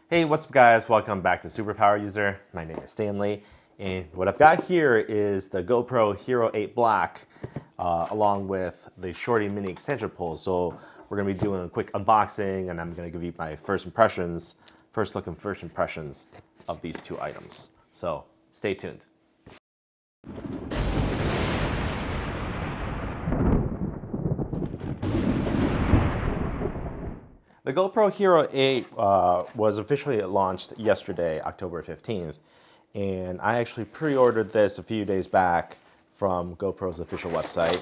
Hey, what's up guys? Welcome back to Superpower User. My name is Stanley, and what I've got here is the GoPro Hero 8 Black along with the Shorty mini extension pole. So we're gonna be doing a quick unboxing and I'm gonna give you my first look and first impressions of these two items. So stay tuned. The GoPro Hero 8 was officially launched yesterday, October 15th, and I actually pre-ordered this a few days back from GoPro's official website.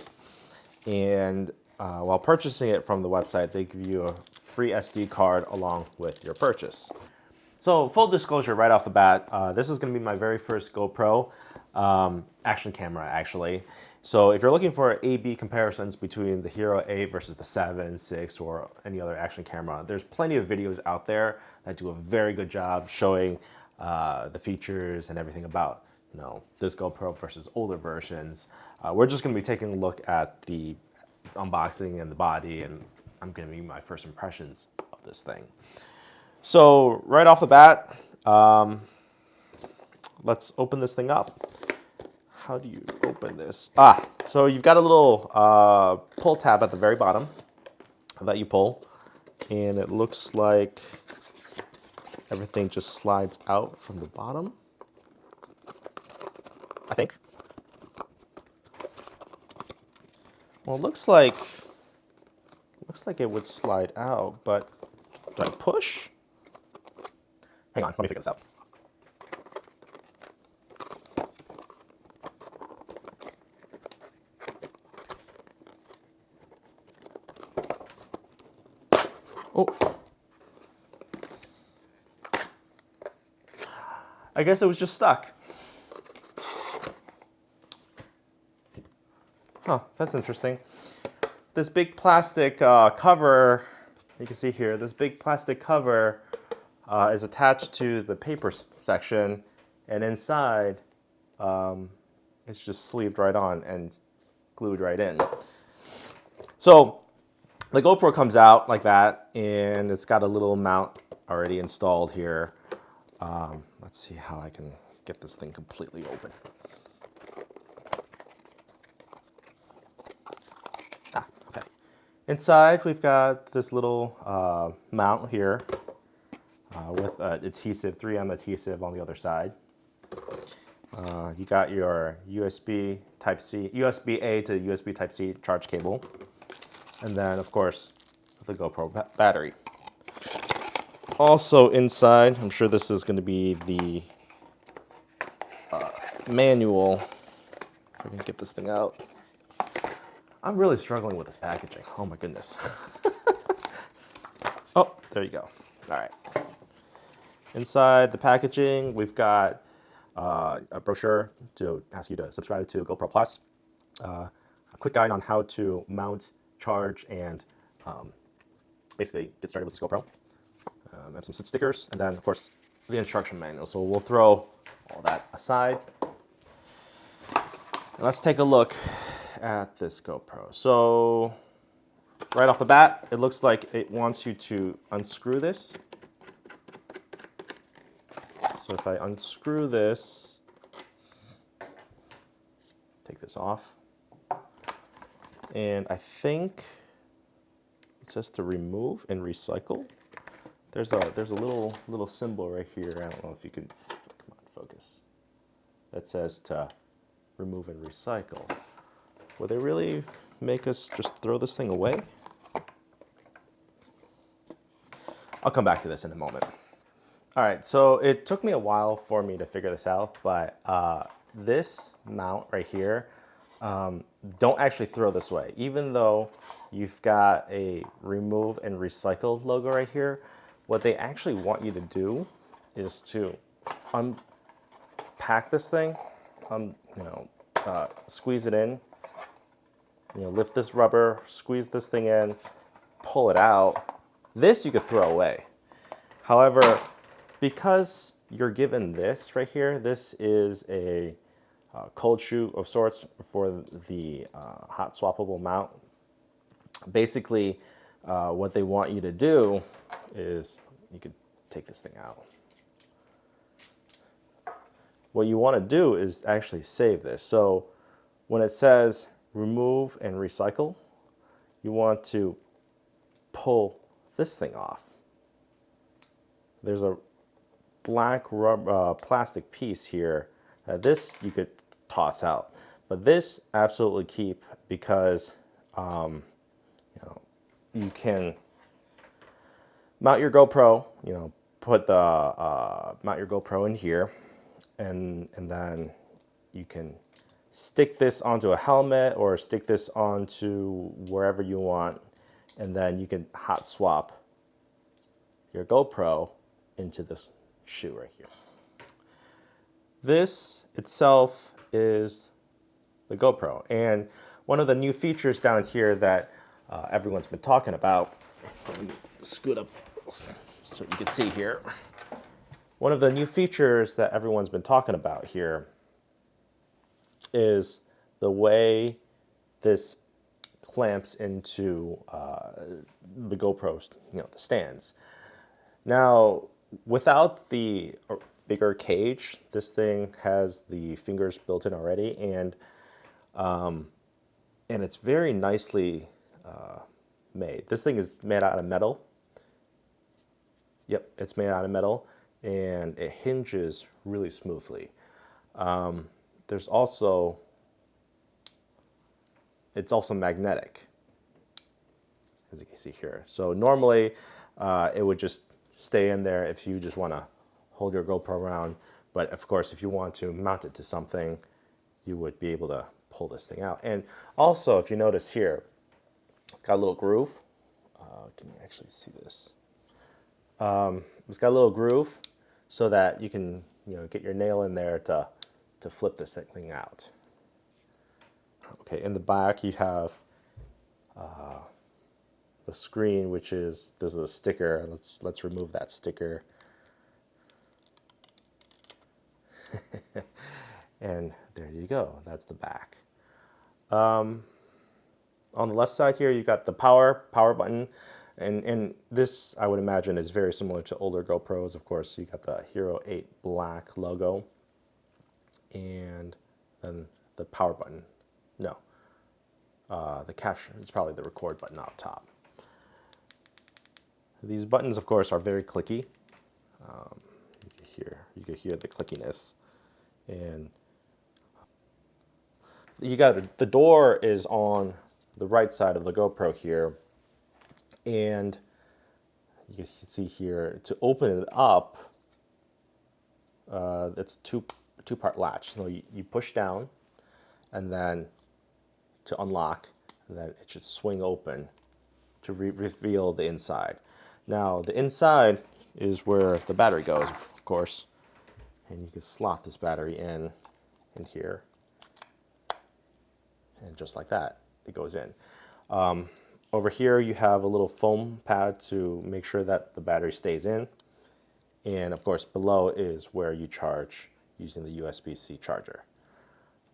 And while purchasing it from the website, they give you a free SD card along with your purchase. So full disclosure right off the bat, this is going to be my very first GoPro action camera, actually. So if you're looking for A/B comparisons between the Hero 8 versus the 7, 6, or any other action camera, there's plenty of videos out there that do a very good job showing the features and everything about this GoPro versus older versions. We're just going to be taking a look at the unboxing and the body, and I'm going to give you my first impressions of this thing. So right off the bat, let's open this thing up. How do you open this? So you've got a little pull tab at the very bottom that you pull, and it looks like everything just slides out from the bottom, I think. Well, it looks like it would slide out, but do I push? Hang on, let me figure this out. Oh. I guess it was just stuck. Huh, that's interesting. This big plastic cover, you can see here, this big plastic cover is attached to the paper section, and inside it's just sleeved right on and glued right in. So the GoPro comes out like that, and it's got a little mount already installed here. Let's see how I can get this thing completely open. Okay. Inside, we've got this little mount here with adhesive, 3M adhesive on the other side. You got your USB Type-C, USB-A to USB Type-C charge cable. And then, of course, the GoPro battery. Also inside, I'm sure this is going to be the manual. If I can get this thing out. I'm really struggling with this packaging. Oh my goodness. Oh, there you go. All right. Inside the packaging, we've got a brochure to ask you to subscribe to GoPro Plus, a quick guide on how to mount, charge, and basically get started with this GoPro. And some stickers, and then of course the instruction manual. So we'll throw all that aside. And let's take a look at this GoPro. So right off the bat, it looks like it wants you to unscrew this. So if I unscrew this, take this off, and I think it says to remove and recycle. There's a little symbol right here. I don't know if you can, come on, focus. That says to remove and recycle. Will they really make us just throw this thing away? I'll come back to this in a moment. All right, so it took me a while for me to figure this out, but this mount right here, don't actually throw this away. Even though you've got a remove and recycle logo right here, what they actually want you to do is to unpack this thing, squeeze it in, lift this rubber, squeeze this thing in, pull it out. This you could throw away. However, because you're given this right here, this is a cold shoe of sorts for the hot swappable mount. Basically, what they want you to do is you could take this thing out. What you want to do is actually save this. So when it says remove and recycle, you want to pull this thing off. There's a black rubber, plastic piece here. This you could toss out, but this absolutely keep, because you can mount your GoPro. Put the mount your GoPro in here, and then you can stick this onto a helmet or stick this onto wherever you want, and then you can hot swap your GoPro into this shoe right here. This itself is the GoPro, and one of the new features down here that everyone's been talking about, let me scoot up so you can see here. One of the new features that everyone's been talking about here is the way this clamps into the GoPros, the stands. Now, without the bigger cage, this thing has the fingers built in already, and it's very nicely made. This thing is made out of metal. Yep, it's made out of metal, and it hinges really smoothly. There's also, it's also magnetic, as you can see here. So normally it would just stay in there if you just want to hold your GoPro around. But of course, if you want to mount it to something, you would be able to pull this thing out. And also, if you notice here, it's got a little groove. Can you actually see this? It's got a little groove so that you can get your nail in there to flip this thing out. Okay, in the back you have the screen, which is, this is a sticker. Let's remove that sticker. And there you go. That's the back. On the left side here, you got the power button. And this, I would imagine, is very similar to older GoPros. Of course, you got the Hero 8 black logo. And then the power button. No. The caption is probably the record button up top. These buttons, of course, are very clicky. You can hear the clickiness. And you got the door is on the right side of the GoPro here. And you can see here, to open it up, it's two-part latch. So you push down, and then to unlock, and then it should swing open to reveal the inside. Now, the inside is where the battery goes, of course. And you can slot this battery in here. And just like that, it goes in. Over here, you have a little foam pad to make sure that the battery stays in. And of course, below is where you charge using the USB-C charger.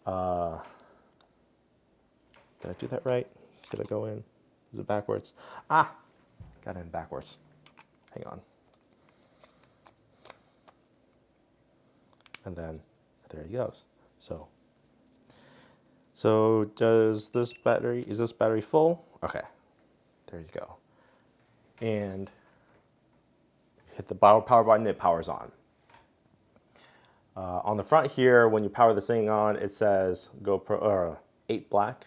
Did I do that right? Did I go in? Is it backwards? Ah, got in backwards. Hang on. And then there he goes. So is this battery full? Okay, there you go. And hit the power button, it powers on. On the front here, when you power this thing on, it says GoPro 8 black.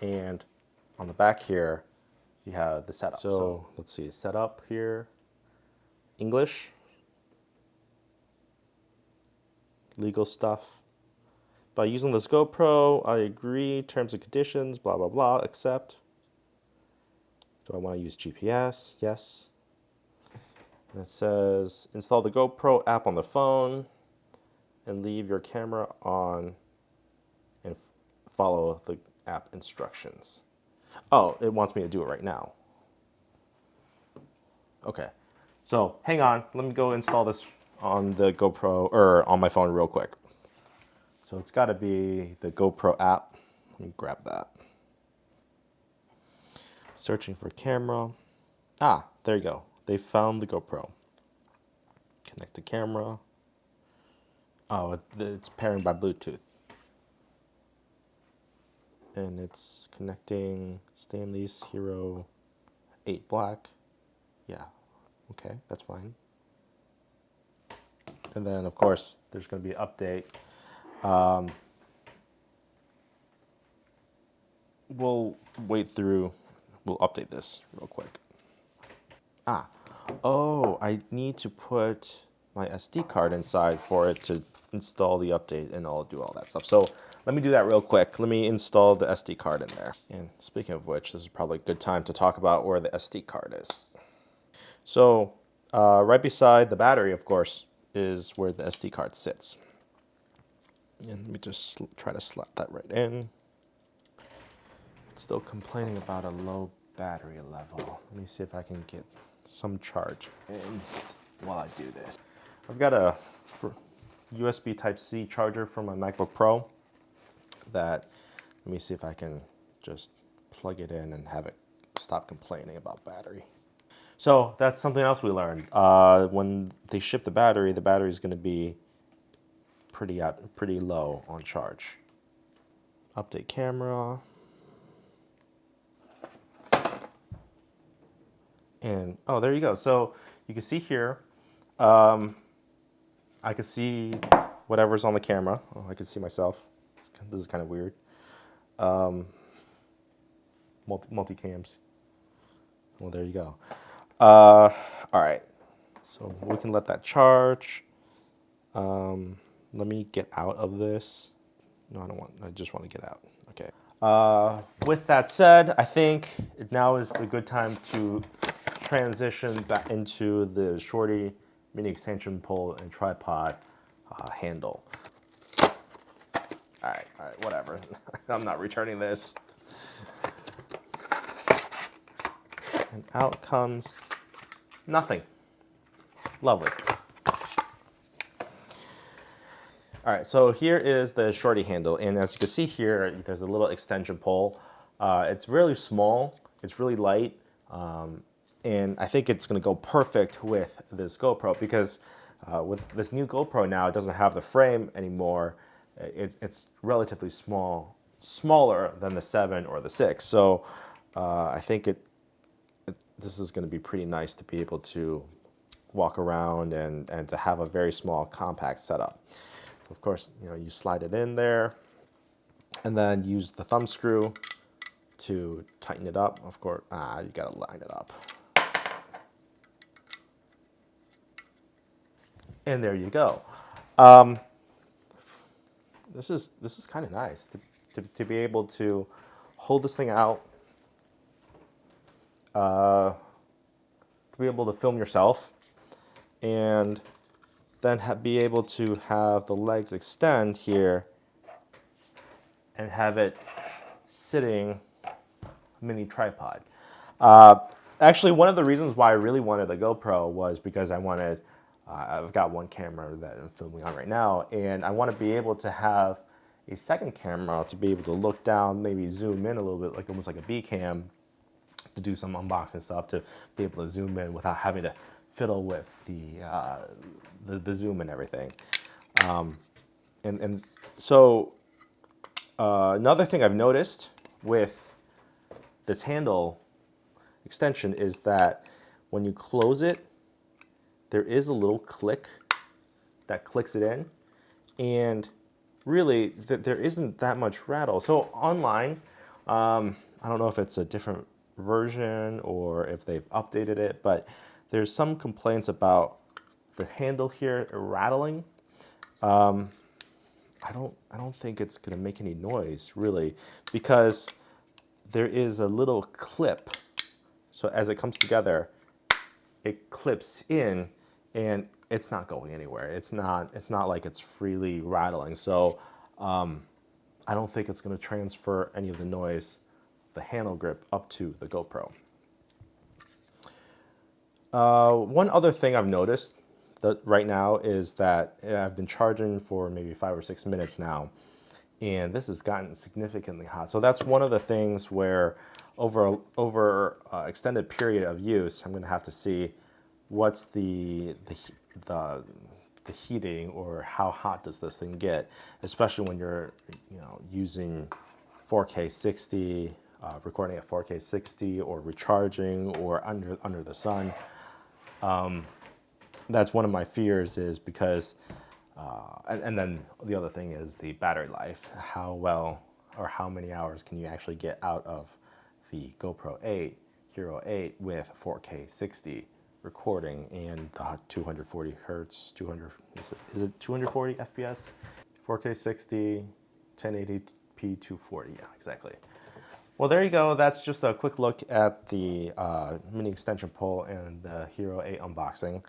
And on the back here, you have the setup. So let's see, setup here, English, legal stuff. By using this GoPro, I agree, terms and conditions, blah, blah, blah, accept. Do I want to use GPS? Yes. And it says, install the GoPro app on the phone and leave your camera on and follow the app instructions. Oh, it wants me to do it right now. Okay, so hang on, let me go install this on the GoPro, or on my phone real quick. So it's gotta be the GoPro app. Let me grab that. Searching for camera. Ah, there you go. They found the GoPro. connect to camera. Oh, it's pairing by Bluetooth. And it's connecting Stanley's Hero 8 Black. Yeah, okay, that's fine. And then, of course, there's going to be an update. We'll we'll update this real quick. Oh, I need to put my SD card inside for it to install the update and I'll do all that stuff. So let me do that real quick. Let me install the SD card in there. And speaking of which, this is probably a good time to talk about where the SD card is. So right beside the battery, of course, is where the SD card sits. And let me just try to slot that right in. It's still complaining about a low battery level. Let me see if I can get some charge in while I do this. I've got a USB Type-C charger for my MacBook Pro that, let me see if I can just plug it in and have it stop complaining about battery. So that's something else we learned. When they ship the battery is going to be pretty low on charge. Update camera. And, oh, there you go. So you can see here, I can see whatever's on the camera. Oh, I can see myself. This is kind of weird. Multi-cams. Well, there you go. All right. So we can let that charge. Let me get out of this. No, I just want to get out. Okay. With that said, I think now is a good time to transition back into the Shorty mini extension pole and tripod handle. All right, whatever. I'm not returning this. And out comes nothing. Lovely. All right, so here is the Shorty handle, and as you can see here, there's a little extension pole. It's really small, it's really light, and I think it's gonna go perfect with this GoPro because with this new GoPro now, it doesn't have the frame anymore. It's relatively smaller than the 7 or the 6. So I think this is gonna be pretty nice to be able to walk around and to have a very small compact setup. Of course, you slide it in there and then use the thumb screw to tighten it up. Of course, you gotta line it up. And there you go. This is kind of nice to be able to hold this thing out, to be able to film yourself, and then be able to have the legs extend here and have it sitting mini tripod. Actually, one of the reasons why I really wanted the GoPro was because I've got one camera that I'm filming on right now, and I want to be able to have a second camera to be able to look down, maybe zoom in a little bit, like almost like a B cam, to do some unboxing stuff, to be able to zoom in without having to fiddle with the zoom and everything. So another thing I've noticed with this handle extension is that when you close it, there is a little click that clicks it in, and really there isn't that much rattle. So online, I don't know if it's a different version or if they've updated it, but there's some complaints about the handle here rattling. I don't think it's gonna make any noise really, because there is a little clip. So as it comes together, it clips in and it's not going anywhere. It's not like it's freely rattling. So I don't think it's gonna transfer any of the noise, the handle grip, up to the GoPro. One other thing I've noticed right now is that I've been charging for maybe 5 or 6 minutes now, and this has gotten significantly hot. So that's one of the things where over extended period of use, I'm going to have to see what's the the heating, or how hot does this thing get, especially when you're using 4K 60, recording at 4K 60, or recharging, or under the sun. That's one of my fears, is because, and then the other thing is the battery life. How well or how many hours can you actually get out of the GoPro 8, Hero 8 with 4K 60 recording and the 240 hertz, is it 240 FPS? 4K 60, 1080p 240, yeah, exactly. Well, there you go. That's just a quick look at the mini extension pole and the Hero 8 unboxing.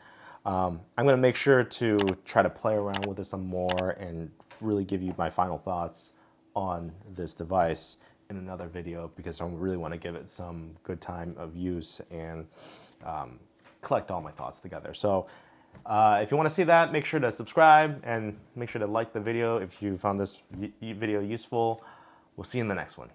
I'm going to make sure to try to play around with this some more and really give you my final thoughts on this device in another video, because I really want to give it some good time of use and collect all my thoughts together. So if you want to see that, make sure to subscribe and make sure to like the video if you found this video useful. We'll see you in the next one.